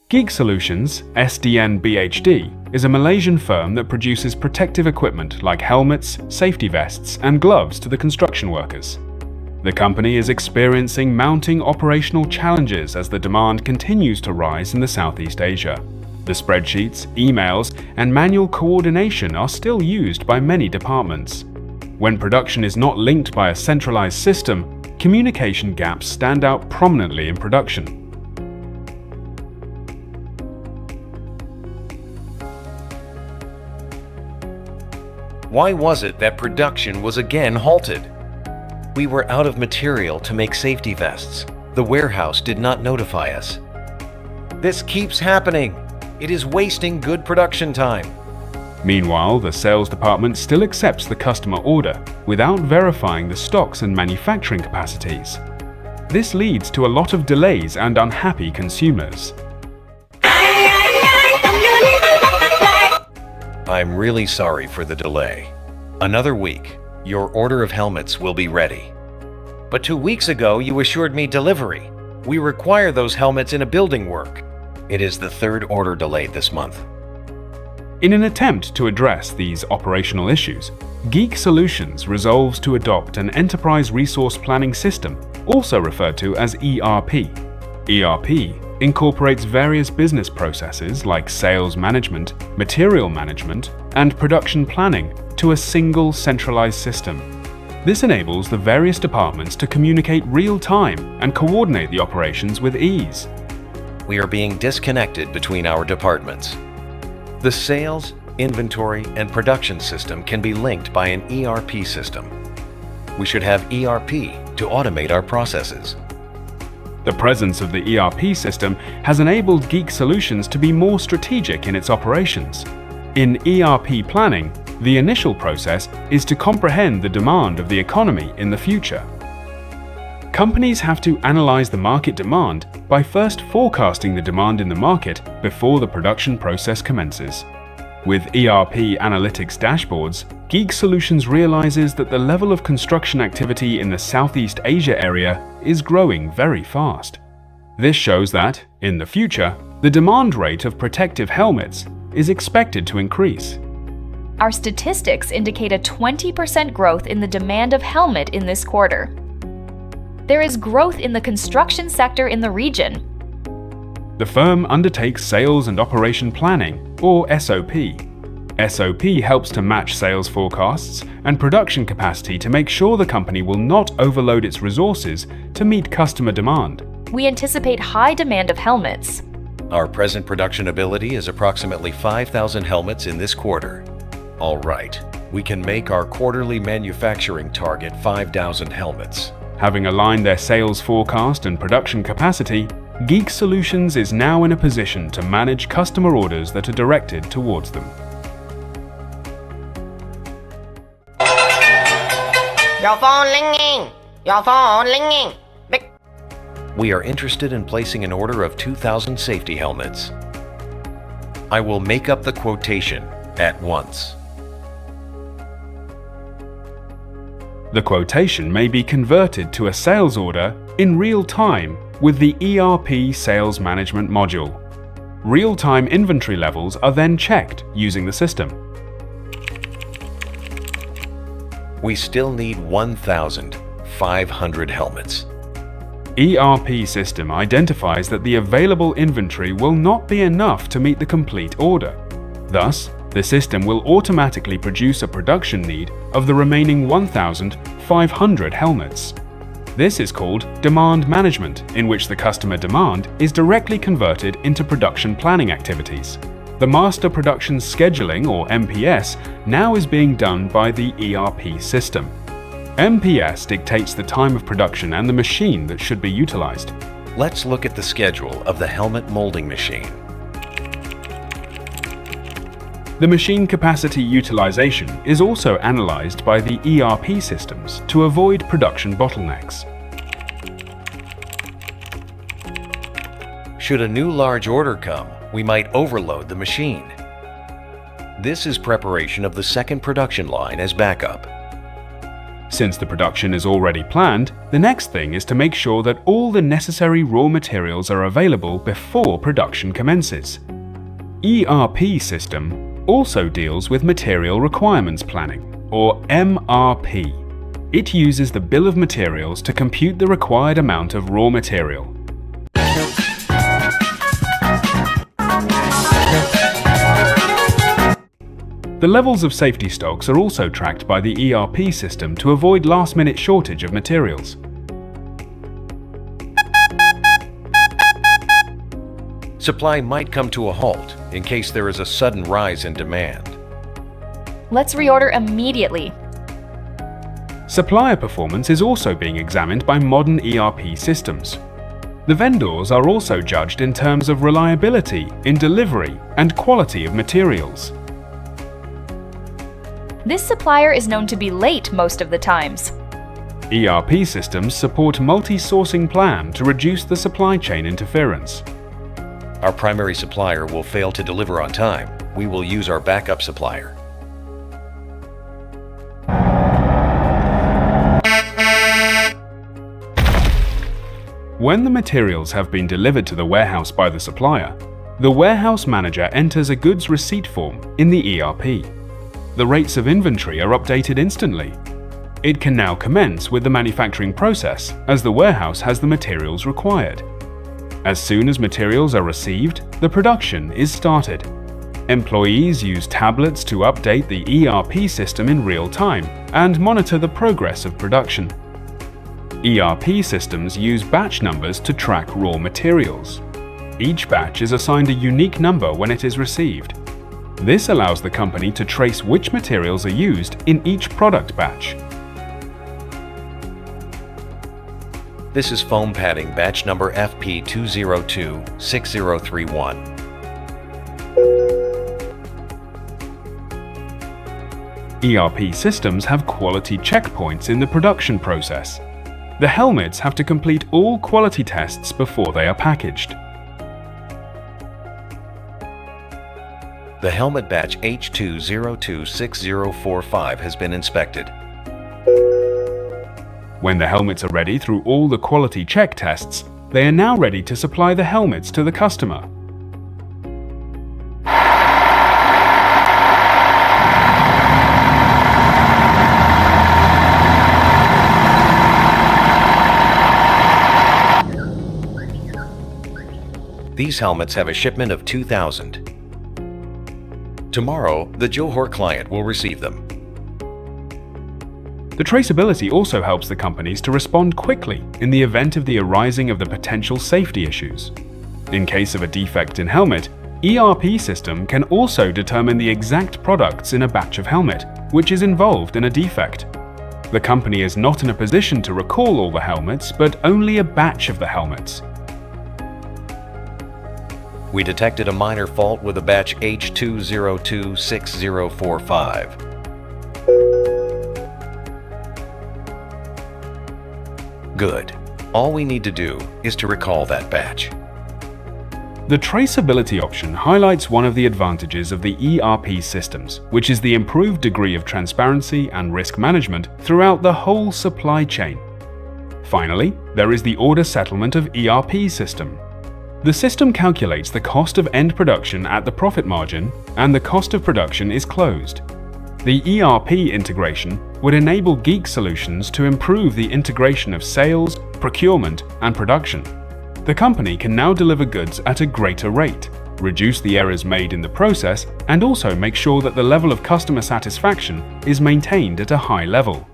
Geek Solutions, SDN BHD, is a Malaysian firm that produces protective equipment like helmets, safety vests, and gloves to the construction workers. The company is experiencing mounting operational challenges as the demand continues to rise in the Southeast Asia. The spreadsheets, emails, and manual coordination are still used by many departments. When production is not linked by a centralized system, communication gaps stand out prominently in production. Why was it that production was again halted? We were out of material to make safety vests. The warehouse did not notify us. This keeps happening. It is wasting good production time. Meanwhile, the sales department still accepts the customer order without verifying the stocks and manufacturing capacities. This leads to a lot of delays and unhappy consumers. I'm really sorry for the delay. Another week, your order of helmets will be ready. But 2 weeks ago, you assured me delivery. We require those helmets in a building work. It is the third order delayed this month. In an attempt to address these operational issues, Geek Solutions resolves to adopt an enterprise resource planning system, also referred to as ERP. ERP incorporates various business processes like sales management, material management, and production planning to a single centralized system. This enables the various departments to communicate real-time and coordinate the operations with ease. We are being disconnected between our departments. The sales, inventory, and production system can be linked by an ERP system. We should have ERP to automate our processes. The presence of the ERP system has enabled Geek Solutions to be more strategic in its operations. In ERP planning, the initial process is to comprehend the demand of the economy in the future. Companies have to analyze the market demand by first forecasting the demand in the market before the production process commences. With ERP analytics dashboards, Geek Solutions realizes that the level of construction activity in the Southeast Asia area is growing very fast. This shows that, in the future, the demand rate of protective helmets is expected to increase. Our statistics indicate a 20% growth in the demand of helmet in this quarter. There is growth in the construction sector in the region. The firm undertakes sales and operation planning, or SOP. SOP helps to match sales forecasts and production capacity to make sure the company will not overload its resources to meet customer demand. We anticipate high demand of helmets. Our present production ability is approximately 5,000 helmets in this quarter. All right, we can make our quarterly manufacturing target 5,000 helmets. Having aligned their sales forecast and production capacity, Geek Solutions is now in a position to manage customer orders that are directed towards them. Your phone ringing! Your phone ringing! We are interested in placing an order of 2,000 safety helmets. I will make up the quotation at once. The quotation may be converted to a sales order in real time with the ERP Sales Management module. Real-time inventory levels are then checked using the system. We still need 1,500 helmets. ERP system identifies that the available inventory will not be enough to meet the complete order. Thus, the system will automatically produce a production need of the remaining 1,500 helmets. This is called demand management, in which the customer demand is directly converted into production planning activities. The Master Production Scheduling, or MPS, now is being done by the ERP system. MPS dictates the time of production and the machine that should be utilized. Let's look at the schedule of the helmet molding machine. The machine capacity utilization is also analyzed by the ERP systems to avoid production bottlenecks. Should a new large order come, we might overload the machine. This is preparation of the second production line as backup. Since the production is already planned, the next thing is to make sure that all the necessary raw materials are available before production commences. ERP system also deals with material requirements planning, or MRP. It uses the bill of materials to compute the required amount of raw material. The levels of safety stocks are also tracked by the ERP system to avoid last-minute shortage of materials. Supply might come to a halt in case there is a sudden rise in demand. Let's reorder immediately. Supplier performance is also being examined by modern ERP systems. The vendors are also judged in terms of reliability in delivery and quality of materials. This supplier is known to be late most of the times. ERP systems support multi-sourcing plan to reduce the supply chain interference. Our primary supplier will fail to deliver on time. We will use our backup supplier. When the materials have been delivered to the warehouse by the supplier, the warehouse manager enters a goods receipt form in the ERP. The rates of inventory are updated instantly. It can now commence with the manufacturing process as the warehouse has the materials required. As soon as materials are received, the production is started. Employees use tablets to update the ERP system in real time and monitor the progress of production. ERP systems use batch numbers to track raw materials. Each batch is assigned a unique number when it is received. This allows the company to trace which materials are used in each product batch. This is foam padding batch number FP2026031. ERP systems have quality checkpoints in the production process. The helmets have to complete all quality tests before they are packaged. The helmet batch H2026045 has been inspected. When the helmets are ready through all the quality check tests, they are now ready to supply the helmets to the customer. These helmets have a shipment of 2,000. Tomorrow, the Johor client will receive them. The traceability also helps the companies to respond quickly in the event of the arising of the potential safety issues. In case of a defect in helmet, ERP system can also determine the exact products in a batch of helmet which is involved in a defect. The company is not in a position to recall all the helmets, but only a batch of the helmets. We detected a minor fault with a batch H2026045. Good. All we need to do is to recall that batch. The traceability option highlights one of the advantages of the ERP systems, which is the improved degree of transparency and risk management throughout the whole supply chain. Finally, there is the order settlement of ERP system. The system calculates the cost of end production at the profit margin, and the cost of production is closed. The ERP integration would enable Geek Solutions to improve the integration of sales, procurement, and production. The company can now deliver goods at a greater rate, reduce the errors made in the process, and also make sure that the level of customer satisfaction is maintained at a high level.